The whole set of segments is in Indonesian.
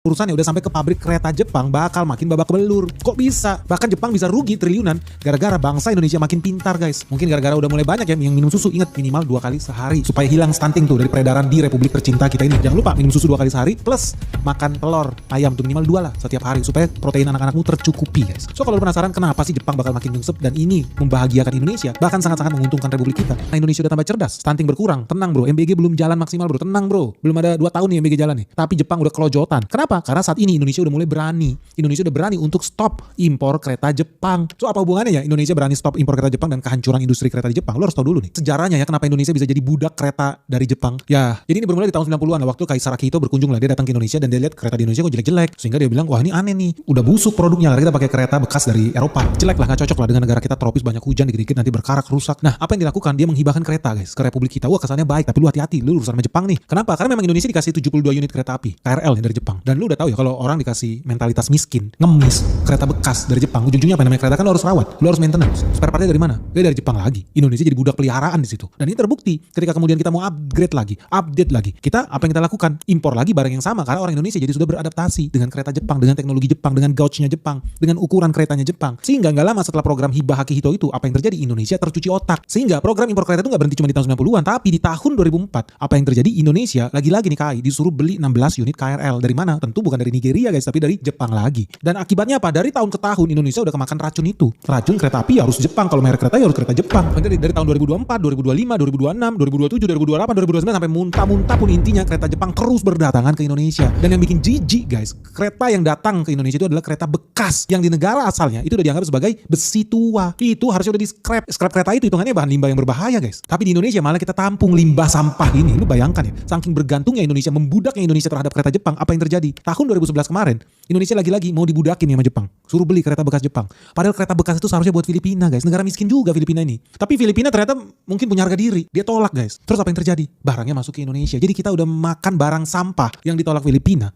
urusannya udah sampai ke pabrik kereta Jepang bakal makin babak belur. Kok bisa? Bahkan Jepang bisa rugi triliunan gara-gara bangsa Indonesia makin pintar, guys. Mungkin gara-gara udah mulai banyak ya yang minum susu. Ingat, minimal 2 kali sehari supaya hilang stunting tuh dari peredaran di Republik tercinta kita ini. Jangan lupa minum susu 2 kali sehari plus makan telur ayam tuh minimal 2 lah setiap hari supaya protein anak-anakmu tercukupi, guys. So kalau penasaran kenapa sih Jepang bakal makin nyungsep dan ini membahagiakan Indonesia, bahkan sangat-sangat menguntungkan Republik kita. Nah, Indonesia udah tambah cerdas, stunting berkurang. Tenang, bro. MBG belum jalan maksimal, bro. Tenang, bro. Belum ada 2 tahun nih MBG jalan nih. Tapi Jepang udah kelojotan. Kenapa? Karena saat ini Indonesia udah mulai berani. Indonesia udah berani untuk stop impor kereta Jepang. So apa hubungannya ya Indonesia berani stop impor kereta Jepang dan kehancuran industri kereta di Jepang? Lo harus tahu dulu nih sejarahnya ya kenapa Indonesia bisa jadi budak kereta dari Jepang. Ya, jadi ini bermula di tahun 90-an lah, waktu Kaisar Akihito berkunjung lah. Dia datang ke Indonesia dan dia lihat kereta di Indonesia kok jelek-jelek. Sehingga dia bilang, wah ini aneh nih. Udah busuk produknya karena kita pakai kereta bekas dari Eropa. Jelek lah, gak cocok lah dengan negara kita tropis, banyak hujan, dikit-dikit nanti berkarak, rusak. Nah, apa yang dilakukan? Dia menghibahkan kereta, guys, ke Republik kita. Wah, kesannya baik, tapi lu hati-hati, lu urusan sama Jepang nih. Kenapa? Karena memang Indonesia dikasih 72 unit kereta api KRL dari Jepang. Dan lu udah tahu ya kalau orang dikasih mentalitas miskin, ngemis, kereta bekas dari Jepang, ujung-ujungnya apa namanya kereta kan lo harus rawat, lo harus maintenance. Spare partnya dari mana? Dia dari Jepang lagi. Indonesia jadi budak peliharaan di situ. Dan ini terbukti ketika kemudian kita mau upgrade lagi, update lagi. Kita apa yang kita lakukan? Impor lagi barang yang sama karena orang Indonesia jadi sudah beradaptasi dengan kereta Jepang, dengan teknologi Jepang, dengan gauge-nya Jepang, dengan ukuran keretanya Jepang. Sehingga nggak lama setelah program hibah Akihito itu, apa yang terjadi? Indonesia tercuci otak. Sehingga program impor kereta itu nggak berhenti cuma di tahun 90-an, tapi di tahun 2004 apa yang terjadi? Indonesia lagi-lagi nih KAI disuruh beli 16 unit KRL. Dari mana? Tentu bukan dari Nigeria, guys, tapi dari Jepang lagi. Dan akibatnya apa? Dari tahun ke tahun Indonesia udah kemakan racun itu. Racun kereta api harus Jepang, kalau merek kereta ya harus kereta Jepang. Dari tahun 2024, 2025, 2026, 2027, 2028, 2029 sampai muntah-muntah pun intinya kereta Jepang terus berdatangan ke Indonesia. Dan yang bikin jijik, guys, kereta yang datang ke Indonesia itu adalah kereta bekas yang di negara asalnya itu udah dianggap sebagai besi tua. Itu harusnya udah di scrap. Scrap kereta itu hitungannya bahan limbah yang berbahaya, guys. Tapi di Indonesia malah kita tampung limbah sampah ini. Lu bayangkan ya, saking bergantungnya Indonesia, membudaknya Indonesia terhadap kereta Jepang, apa yang terjadi? Tahun 2011 kemarin, Indonesia lagi-lagi mau dibudakin sama Jepang. Suruh beli kereta bekas Jepang. Padahal kereta bekas itu seharusnya buat Filipina, guys. Negara miskin juga Filipina ini. Tapi Filipina ternyata mungkin punya harga diri. Dia tolak, guys. Terus apa yang terjadi? Barangnya masuk ke Indonesia. Jadi kita udah makan barang sampah yang ditolak Filipina.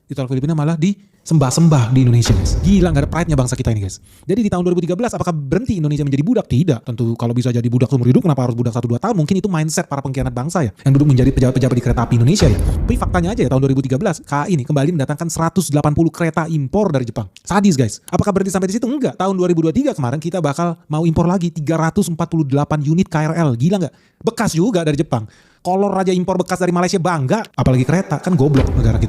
Ditolak Filipina malah disembah-sembah di Indonesia, guys. Gila, gak ada pride-nya bangsa kita ini, guys. Jadi di tahun 2013 apakah berhenti Indonesia menjadi budak? Tidak. Tentu kalau bisa jadi budak seumur hidup, kenapa harus budak 1-2 tahun? Mungkin itu mindset para pengkhianat bangsa ya, yang duduk menjadi pejabat-pejabat di kereta api Indonesia ya. Tapi faktanya aja ya, tahun 2013 KAI ini kembali mendatangkan 180 kereta impor dari Jepang. Sadis, guys. Apakah berhenti sampai di situ? Enggak. Tahun 2023 kemarin kita bakal mau impor lagi 348 unit KRL. Gila nggak? Bekas juga dari Jepang. Kolor raja impor bekas dari Malaysia bangga, apalagi kereta, kan goblok negara kita.